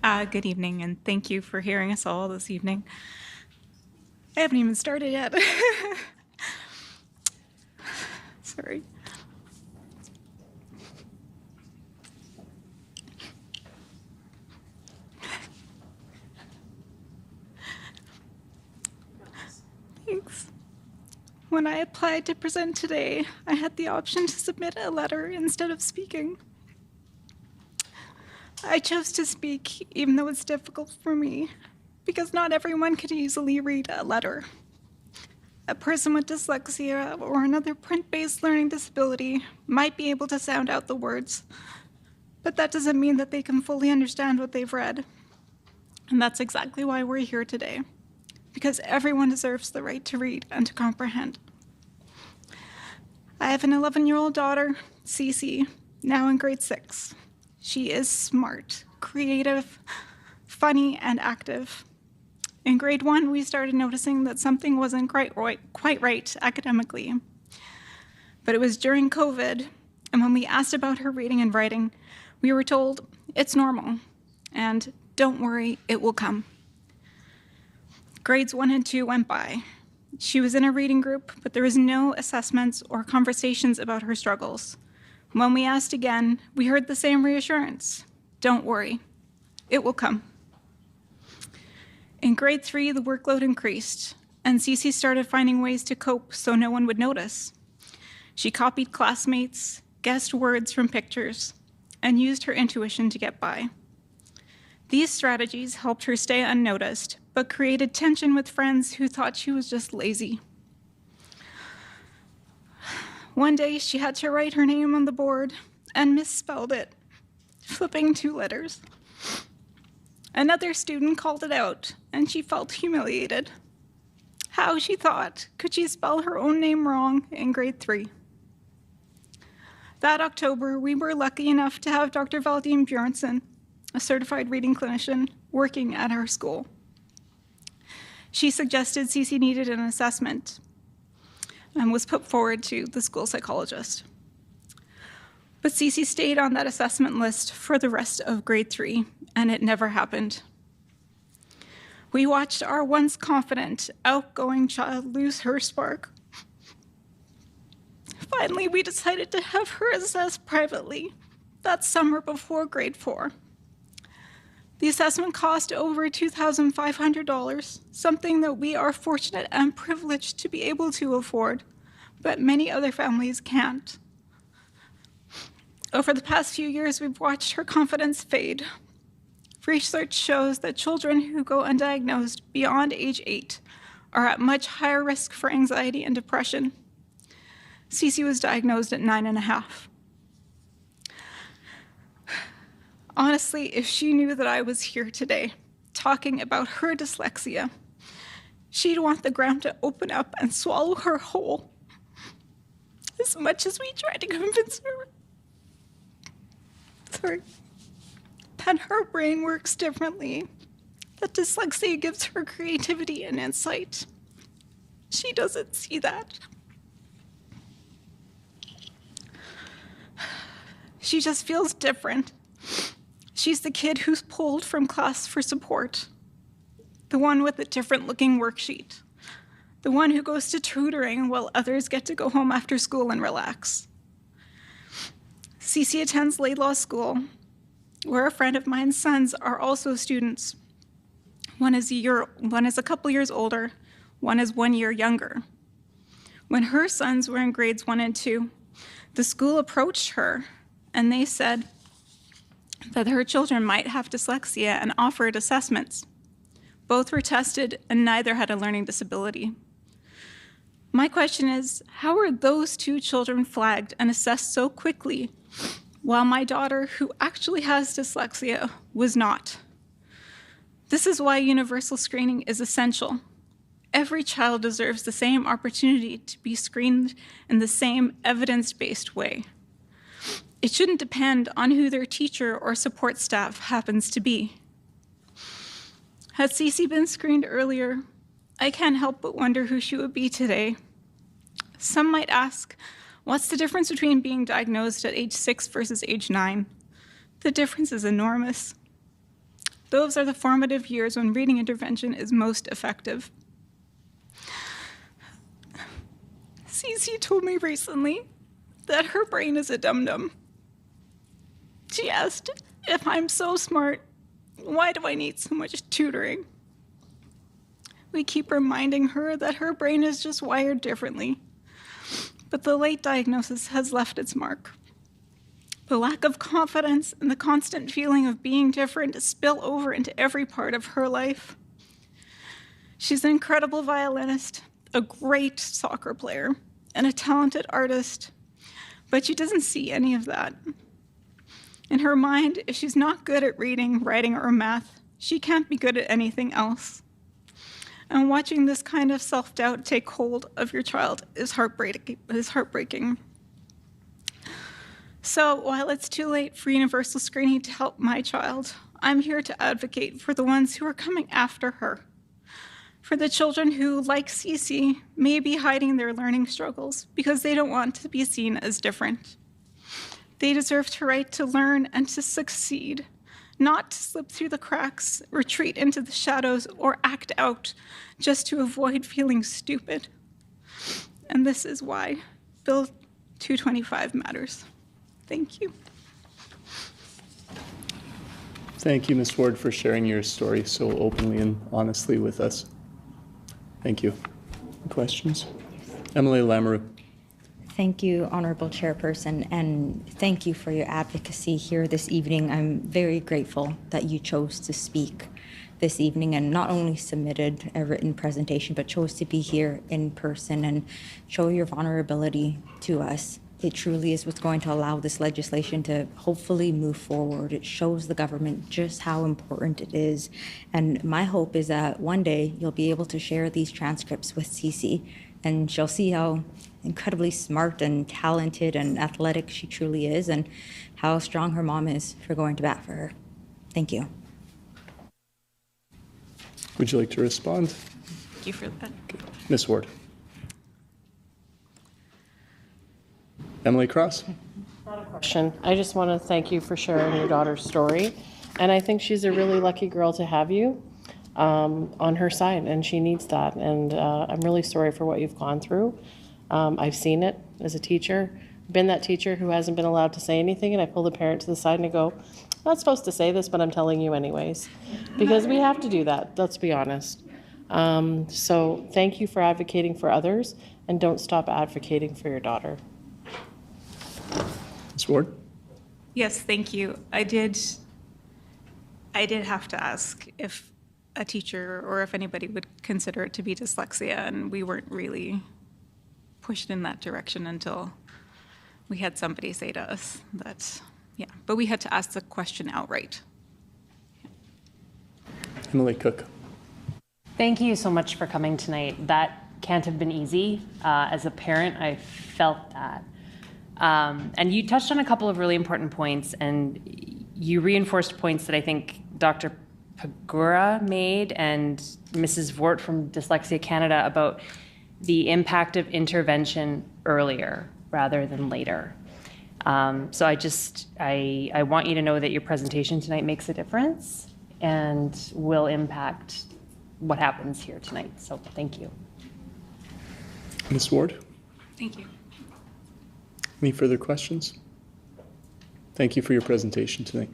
Good evening, and thank you for hearing us all this evening. I haven't even started yet. Sorry. Thanks. When I applied to present today, I had the option to submit a letter instead of speaking. I chose to speak, even though it's difficult for me, because not everyone could easily read a letter. A person with dyslexia or another print-based learning disability might be able to sound out the words, but that doesn't mean that they can fully understand what they've read. And that's exactly why we're here today, because everyone deserves the right to read and to comprehend. I have an 11-year-old daughter, Cece, now in grade 6. She is smart, creative, funny, and active. In grade 1, we started noticing that something wasn't quite right academically. But it was during COVID, and when we asked about her reading and writing, we were told it's normal, and don't worry, it will come. Grades 1 and 2 went by. She was in a reading group, but there was no assessments or conversations about her struggles. When we asked again, we heard the same reassurance. Don't worry, it will come. In grade 3, the workload increased, and Cece started finding ways to cope so no one would notice. She copied classmates, guessed words from pictures, and used her intuition to get by. These strategies helped her stay unnoticed, but created tension with friends who thought she was just lazy. One day, she had to write her name on the board and misspelled it, flipping 2 letters. Another student called it out, and she felt humiliated. How, she thought, could she spell her own name wrong in grade 3? That October, we were lucky enough to have Dr. Valdine Bjornson, a certified reading clinician, working at our school. She suggested Cece needed an assessment and was put forward to the school psychologist. But Cece stayed on that assessment list for the rest of grade 3, and it never happened. We watched our once confident, outgoing child lose her spark. Finally, we decided to have her assessed privately that summer before grade 4. The assessment cost over $2,500, something that we are fortunate and privileged to be able to afford, but many other families can't. Over the past few years, we've watched her confidence fade. Research shows that children who go undiagnosed beyond age 8 are at much higher risk for anxiety and depression. Cece was diagnosed at 9.5. Honestly, if she knew that I was here today talking about her dyslexia, she'd want the ground to open up and swallow her whole, as much as we tried to convince her. That her brain works differently, that dyslexia gives her creativity and insight. She doesn't see that. She just feels different. She's the kid who's pulled from class for support, the one with a different looking worksheet, the one who goes to tutoring while others get to go home after school and relax. Cece attends Laidlaw School, where a friend of mine's sons are also students. One is a couple years older, one is 1 year younger. When her sons were in grades 1 and 2, the school approached her and they said that her children might have dyslexia and offered assessments. Both were tested and neither had a learning disability. My question is, how are those 2 children flagged and assessed so quickly, while my daughter, who actually has dyslexia, was not? This is why universal screening is essential. Every child deserves the same opportunity to be screened in the same evidence-based way. It shouldn't depend on who their teacher or support staff happens to be. Had Cece been screened earlier, I can't help but wonder who she would be today. Some might ask, what's the difference between being diagnosed at age 6 versus age 9? The difference is enormous. Those are the formative years when reading intervention is most effective. Cece told me recently that her brain is a dum-dum. She asked, if I'm so smart, why do I need so much tutoring? We keep reminding her that her brain is just wired differently, but the late diagnosis has left its mark. The lack of confidence and the constant feeling of being different spill over into every part of her life. She's an incredible violinist, a great soccer player, and a talented artist, but she doesn't see any of that. In her mind, if she's not good at reading, writing, or math, she can't be good at anything else. And watching this kind of self-doubt take hold of your child is heartbreaking. So while it's too late for universal screening to help my child, I'm here to advocate for the ones who are coming after her. For the children who, like Cece, may be hiding their learning struggles because they don't want to be seen as different. They deserve the right to learn and to succeed, not to slip through the cracks, retreat into the shadows, or act out just to avoid feeling stupid. And this is why Bill 225 matters. Thank you. Thank you, Ms. Ward, for sharing your story so openly and honestly with us. Thank you. Questions? Emily Lamoureux. Thank you, Honorable Chairperson, and thank you for your advocacy here this evening. I'm very grateful that you chose to speak this evening and not only submitted a written presentation, but chose to be here in person and show your vulnerability to us. It truly is what's going to allow this legislation to hopefully move forward. It shows the government just how important it is. And my hope is that one day you'll be able to share these transcripts with Cece, and she'll see how incredibly smart and talented and athletic she truly is, and how strong her mom is for going to bat for her. Thank you. Would you like to respond? Thank you for that. Ms. Ward. Emily Cross. Not a question. I just want to thank you for sharing your daughter's story. And I think she's a really lucky girl to have you on her side, and she needs that. And I'm really sorry for what you've gone through. I've seen it as a teacher. Been that teacher who hasn't been allowed to say anything, and I pull the parent to the side and I go, I'm not supposed to say this, but I'm telling you anyways. Because we have to do that, let's be honest. So thank you for advocating for others, and don't stop advocating for your daughter. Ms. Ward. Yes, thank you. I did have to ask if a teacher or if anybody would consider it to be dyslexia, and we weren't really pushed in that direction until we had somebody say to us that, yeah, but we had to ask the question outright. Emily Cook. Thank you so much for coming tonight. That can't have been easy. As a parent, I felt that. And you touched on a couple of really important points, and you reinforced points that I think Dr. Pagura made and Mrs. Vort from Dyslexia Canada about the impact of intervention earlier rather than later. So I want you to know that your presentation tonight makes a difference and will impact what happens here tonight. So thank you. Ms. Ward. Thank you. Any further questions? Thank you for your presentation tonight.